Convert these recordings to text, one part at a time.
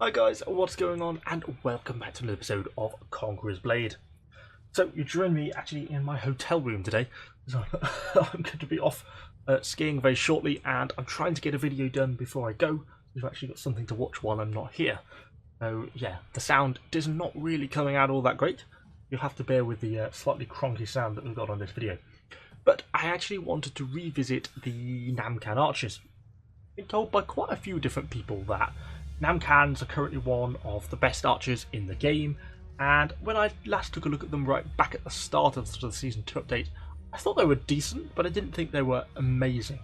Hi guys, what's going on, and welcome back to another episode of Conqueror's Blade. So you join me actually in my hotel room today. So I'm going to be off skiing very shortly, and I'm trying to get a video done before I go. We've actually got something to watch while I'm not here. So yeah, the sound is not really coming out all that great. You'll have to bear with the slightly cronky sound that we've got on this video. But I actually wanted to revisit the Namkhan Archers. I've been told by quite a few different people that Namkhans are currently one of the best archers in the game, and when I last took a look at them right back at the start of the Season 2 update, I thought they were decent, but I didn't think they were amazing.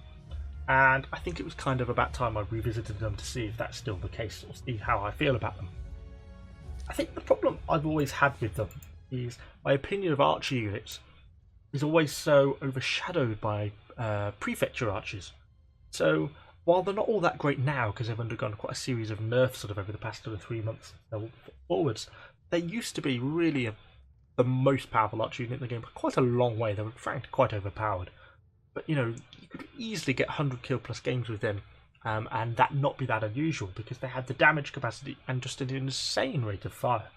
And I think it was kind of about time I revisited them to see if that's still the case, or see how I feel about them. I think the problem I've always had with them is my opinion of archer units is always so overshadowed by prefecture archers. So while they're not all that great now because they've undergone quite a series of nerfs sort of over the past 2 or 3 months forwards, they used to be really the most powerful archer unit in the game for quite a long way. They were frankly quite overpowered. But you know, you could easily get 100 kill plus games with them, and that not be that unusual because they had the damage capacity and just an insane rate of fire,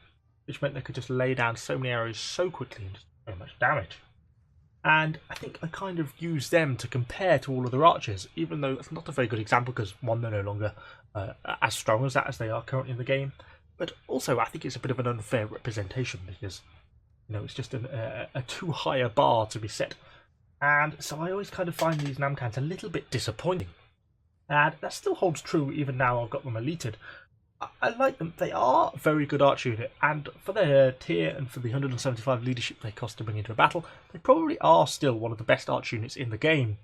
which meant they could just lay down so many arrows so quickly and just so much damage. And I think I kind of use them to compare to all other archers, even though that's not a very good example because one, they're no longer as strong as that as they are currently in the game, but also I think it's a bit of an unfair representation because it's just a too high a bar to be set. And so I always kind of find these Namkhans a little bit disappointing, and that still holds true even now I've got them elited. I like them. They are a very good archer unit, and for their tier and for the 175 leadership they cost to bring into a battle, they probably are still one of the best archer units in the game.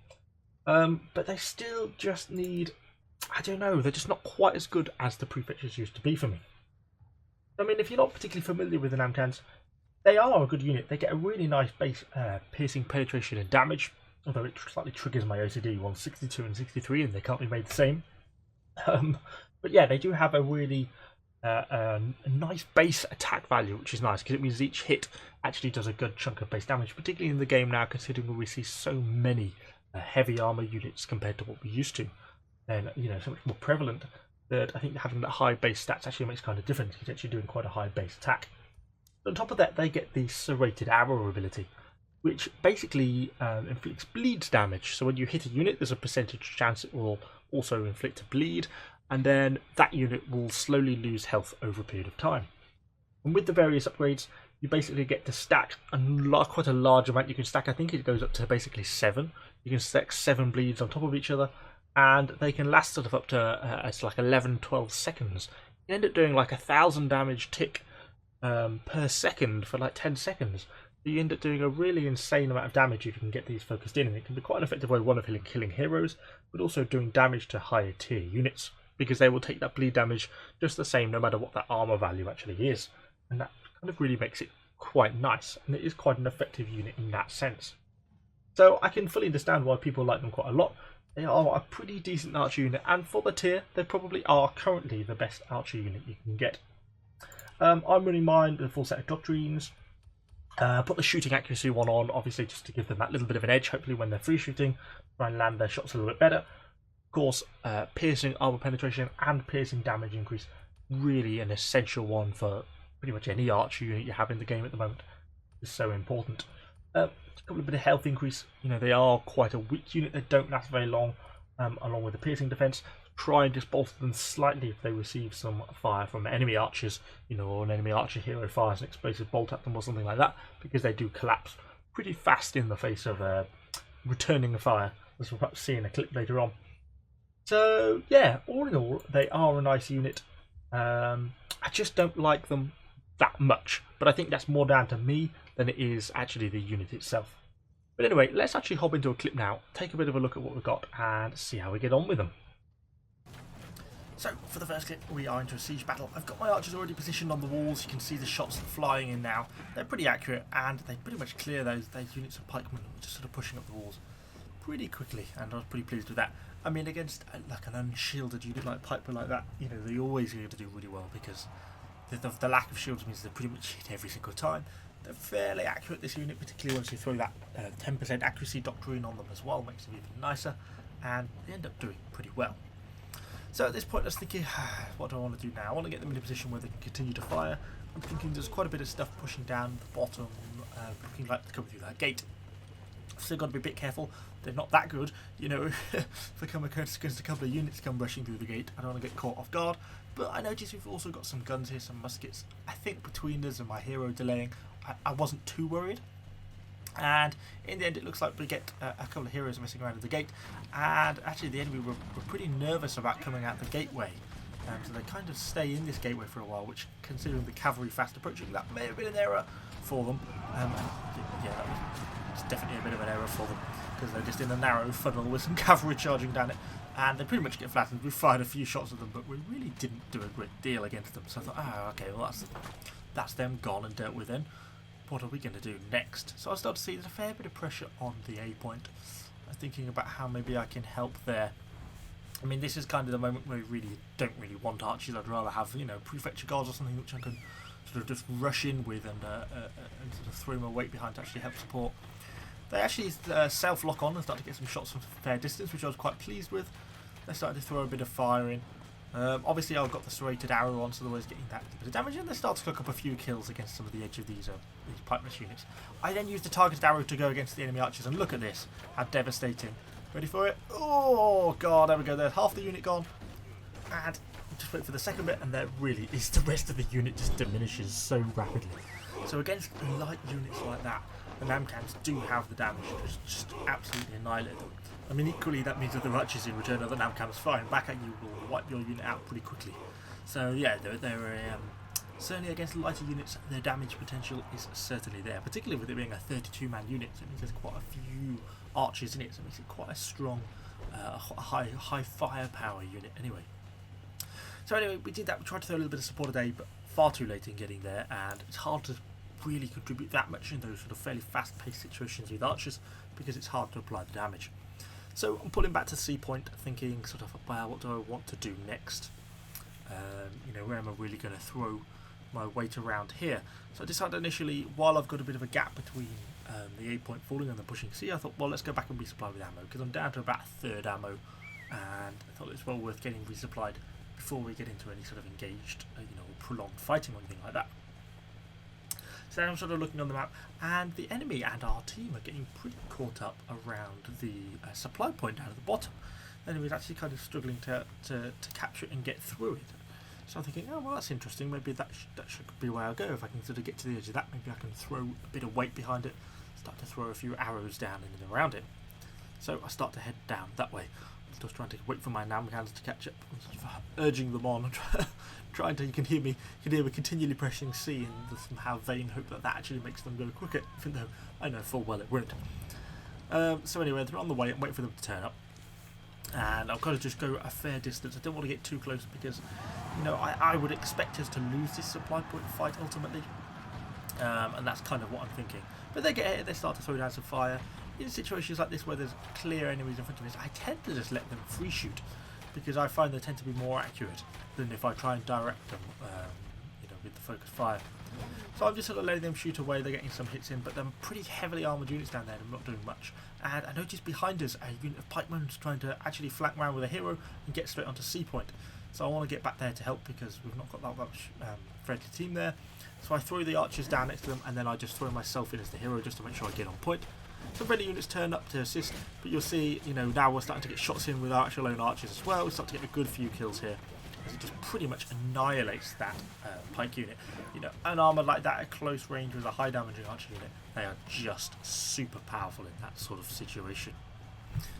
But they still just need, I don't know, they're just not quite as good as the prefectures used to be for me. I mean, if you're not particularly familiar with the Namkhans, they are a good unit. They get a really nice base piercing, penetration and damage, although it slightly triggers my OCD on 62 and 63 and they can't be made the same. But yeah, they do have a really a nice base attack value, which is nice because it means each hit actually does a good chunk of base damage, particularly in the game now, considering we see so many heavy armor units compared to what we used to. And so much more prevalent that I think having that high base stats actually makes kind of difference. He's actually doing quite a high base attack. On top of that, they get the serrated arrow ability, which basically inflicts bleed damage. So when you hit a unit, there's a percentage chance it will also inflict a bleed, and then that unit will slowly lose health over a period of time. And with the various upgrades, you basically get to stack quite a large amount. You can stack, I think it goes up to basically 7. You can stack 7 bleeds on top of each other, and they can last sort of up to it's like 11-12 seconds. You end up doing like 1,000 damage tick per second for like 10 seconds. So you end up doing a really insane amount of damage if you can get these focused in, and it can be quite an effective way, one, of killing heroes, but also doing damage to higher tier units, because they will take that bleed damage just the same no matter what that armor value actually is. And that kind of really makes it quite nice, and it is quite an effective unit in that sense. So I can fully understand why people like them quite a lot. They are a pretty decent archer unit, and for the tier, they probably are currently the best archer unit you can get. I'm running mine with a full set of doctrines. Put the shooting accuracy one on, obviously just to give them that little bit of an edge, hopefully when they're free shooting, try and land their shots a little bit better. Of course, piercing armor penetration and piercing damage increase, really an essential one for pretty much any archer unit you have in the game at the moment. It's so important. A couple of bit of health increase. They are quite a weak unit. They don't last very long, along with the piercing defense. Try and just bolster them slightly if they receive some fire from enemy archers, or an enemy archer hero fires an explosive bolt at them or something like that, because they do collapse pretty fast in the face of returning fire, as we'll perhaps see in a clip later on. So yeah, all in all, they are a nice unit. I just don't like them that much, but I think that's more down to me than it is actually the unit itself. But anyway, let's actually hop into a clip now, take a bit of a look at what we've got, and see how we get on with them. So, for the first clip, we are into a siege battle. I've got my archers already positioned on the walls. You can see the shots flying in now. They're pretty accurate, and they pretty much clear those units of pikemen, just sort of pushing up the walls pretty quickly, and I was pretty pleased with that. I mean, against like an unshielded unit like Piper like that, they're always going to do really well because the lack of shields means they pretty much hit every single time. They're fairly accurate, this unit, particularly once you throw that 10% accuracy doctrine on them as well, makes them even nicer, and they end up doing pretty well. So at this point I was thinking, what do I want to do now? I want to get them in a position where they can continue to fire. I'm thinking there's quite a bit of stuff pushing down the bottom, looking like they're coming through that gate. I've still got to be a bit careful. They're not that good, you know. If I come against a couple of units come rushing through the gate, I don't want to get caught off guard. But I noticed we've also got some guns here, some muskets. I think between us and my hero delaying, I wasn't too worried. And in the end, it looks like we get a couple of heroes messing around at the gate. And actually, the enemy were pretty nervous about coming out the gateway. So they kind of stay in this gateway for a while, which, considering the cavalry fast approaching, that may have been an error for them. Yeah, that was definitely a bit of an error for them, because they're just in a narrow funnel with some cavalry charging down it. And they pretty much get flattened. We fired a few shots at them, but we really didn't do a great deal against them. So I thought, okay, well that's them gone and dealt with then. What are we going to do next? So I start to see there's a fair bit of pressure on the A point. I'm thinking about how maybe I can help there. I mean, this is kind of the moment where we don't really want archers. I'd rather have, you know, prefecture guards or something which I can sort of just rush in with and sort of throw my weight behind to actually help support. They actually self-lock on and start to get some shots from fair distance, which I was quite pleased with. They started to throw a bit of fire in. Obviously, I've got the serrated arrow on, so the way getting that bit of damage, and they start to cook up a few kills against some of the edge of these piperush units. I then use the targeted arrow to go against the enemy archers, and look at this, how devastating. Ready for it? Oh god, there we go, there's half the unit gone. And just wait for the second bit, and there really is, the rest of the unit just diminishes so rapidly. So against light units like that, the Namkhans do have the damage, just absolutely annihilate them. I mean, equally that means that the archers in return of the Namkhans firing back at you will wipe your unit out pretty quickly. So yeah, they're certainly against lighter units, their damage potential is certainly there, particularly with it being a 32-man unit. So it means there's quite a few archers in it, so it makes it quite a strong, high firepower unit anyway. So anyway, we did that. We tried to throw a little bit of support today, but far too late in getting there, and it's hard to really contribute that much in those sort of fairly fast-paced situations with archers, because it's hard to apply the damage. So I'm pulling back to C point, thinking sort of, well, what do I want to do next? You know, where am I really going to throw my weight around here? So I decided initially, while I've got a bit of a gap between the A point falling and the pushing C, I thought, well, let's go back and resupply with ammo, because I'm down to about a third ammo, and I thought it's well worth getting resupplied before we get into any sort of engaged, you know, prolonged fighting or anything like that. So then I'm sort of looking on the map, and the enemy and our team are getting pretty caught up around the supply point down at the bottom. The enemy's actually kind of struggling to capture it and get through it. So I'm thinking, oh well, that's interesting. Maybe that should be where I'll go. If I can sort of get to the edge of that, maybe I can throw a bit of weight behind it, start to throw a few arrows down in and around it. So I start to head down that way. I'm just trying to wait for my Namkhans to catch up. I'm sort of urging them on. Trying to, you can hear me continually pressing C and somehow vain hope that actually makes them go quicker, even though I know full well it won't. So anyway, they're on the way. I'm waiting for them to turn up, and I've got to just go a fair distance. I don't want to get too close because, you know, I would expect us to lose this supply point fight ultimately, and that's kind of what I'm thinking. But they get here, they start to throw down some fire. In situations like this where there's clear enemies in front of us, I tend to just let them free shoot, because I find they tend to be more accurate than if I try and direct them, you know, with the focus fire. So I'm just sort of letting them shoot away. They're getting some hits in, but they're pretty heavily armoured units down there and not doing much. And I noticed behind us a unit of pikemen trying to actually flank round with a hero and get straight onto C point. So I want to get back there to help, because we've not got that much friendly team there. So I throw the archers down next to them, and then I just throw myself in as the hero just to make sure I get on point. Some friendly units turn up to assist, but you'll see, you know, now we're starting to get shots in with our actual own archers as well. We start to get a good few kills here, as it just pretty much annihilates that pike unit. You know, an armour like that at close range with a high damaging archer unit, they are just super powerful in that sort of situation.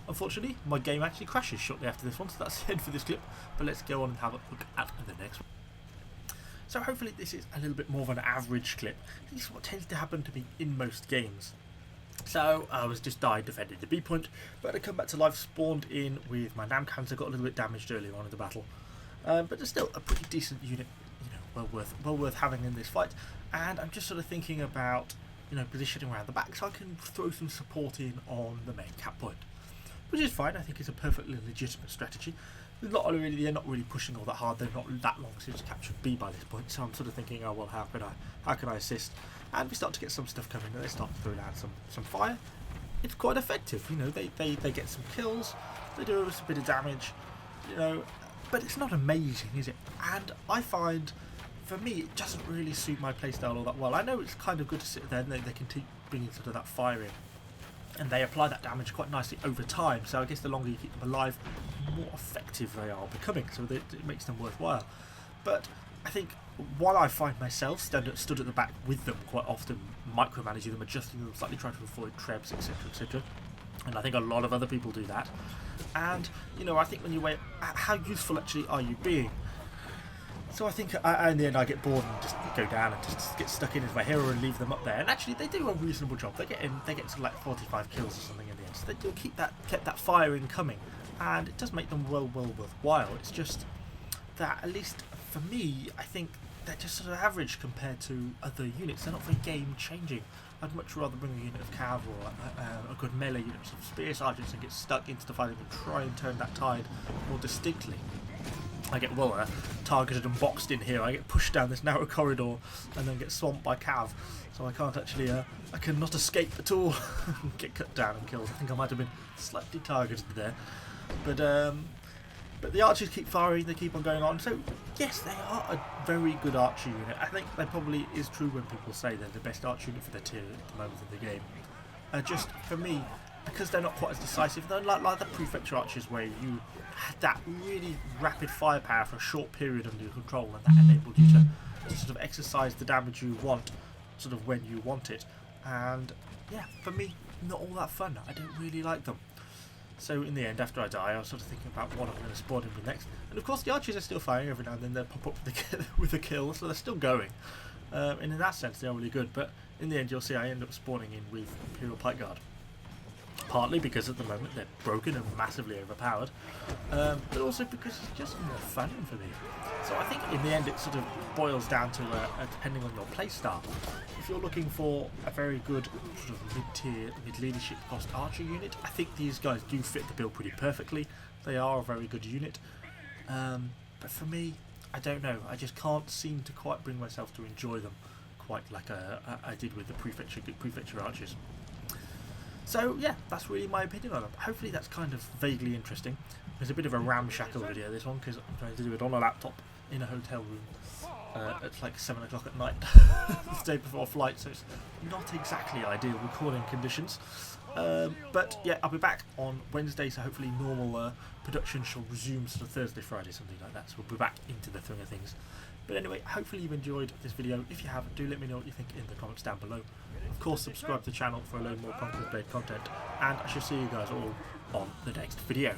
Unfortunately, my game actually crashes shortly after this one, so that's the end for this clip, but let's go on and have a look at the next one. So hopefully this is a little bit more of an average clip. This is what tends to happen to me in most games. So I was just died defending the B point, but I come back to life, spawned in with my Namkhans. I got a little bit damaged earlier on in the battle, but there's still a pretty decent unit, you know, well worth having in this fight. And I'm just sort of thinking about, you know, positioning around the back so I can throw some support in on the main cap point, which is fine. I think it's a perfectly legitimate strategy. They're not really pushing all that hard. They're not that long since captured B by this point, so I'm sort of thinking, oh well, how can I assist? And we start to get some stuff coming, and they start to throw down some fire. It's quite effective, you know. They get some kills, they do us a bit of damage, you know. but it's not amazing, is it? And I find, for me, it doesn't really suit my playstyle all that well. I know it's kind of good to sit there and they can keep bringing sort of that fire in, and they apply that damage quite nicely over time, so I guess the longer you keep them alive, the more effective they are becoming, so that it makes them worthwhile. But I think while I find myself stood at the back with them quite often, micromanaging them, adjusting them, slightly trying to avoid trebs, etc, etc, and I think a lot of other people do that, and you know, I think when you weigh how useful actually are you being, so I think in the end I get bored and just go down and just get stuck in as my hero and leave them up there. And actually they do a reasonable job. They get to like 45 kills or something in the end. So they do kept that fire in coming, and it does make them well worthwhile. It's just that, at least for me, I think they're just sort of average compared to other units. They're not very game changing. I'd much rather bring a unit of cav or a good melee unit of spear sergeants and get stuck into the fighting and try and turn that tide more distinctly. I get targeted and boxed in here. I get pushed down this narrow corridor and then get swamped by cav. So I can't actually, I cannot escape at all. Get cut down and killed. I think I might have been slightly targeted there. But the archers keep firing, they keep on going on. So yes, they are a very good archer unit. I think that probably is true when people say they're the best archer unit for their tier at the moment in the game. Just for me, because they're not quite as decisive, they're like the prefecture archers where you had that really rapid firepower for a short period under your control, and that enabled you to sort of exercise the damage you want, sort of when you want it. And yeah, for me, not all that fun. I don't really like them. So in the end, after I die, I was sort of thinking about what I'm going to spawn in with next. And of course the archers are still firing every now and then. They pop up with a kill, so they're still going. And in that sense they are really good, but in the end you'll see I end up spawning in with Imperial Pike Guard. Partly because at the moment they're broken and massively overpowered, but also because it's just more fun for me. So I think in the end it sort of boils down to depending on your playstyle. If you're looking for a very good sort of mid-tier, mid-leadership cost archer unit, I think these guys do fit the bill pretty perfectly. They are a very good unit, but for me, I don't know. I just can't seem to quite bring myself to enjoy them quite like I did with the prefecture archers. So yeah, that's really my opinion on them. Hopefully that's kind of vaguely interesting. It's a bit of a ramshackle video, this one, because I'm trying to do it on a laptop in a hotel room. It's like 7 o'clock at night, the day before flight, so it's not exactly ideal recording conditions. But yeah, I'll be back on Wednesday, so hopefully normal production shall resume sort of Thursday, Friday, something like that. So we'll be back into the swing of things. But anyway, hopefully you've enjoyed this video. If you haven't, do let me know what you think in the comments down below. Of course, subscribe to the channel for a load more Conqueror Blade content, and I shall see you guys all on the next video.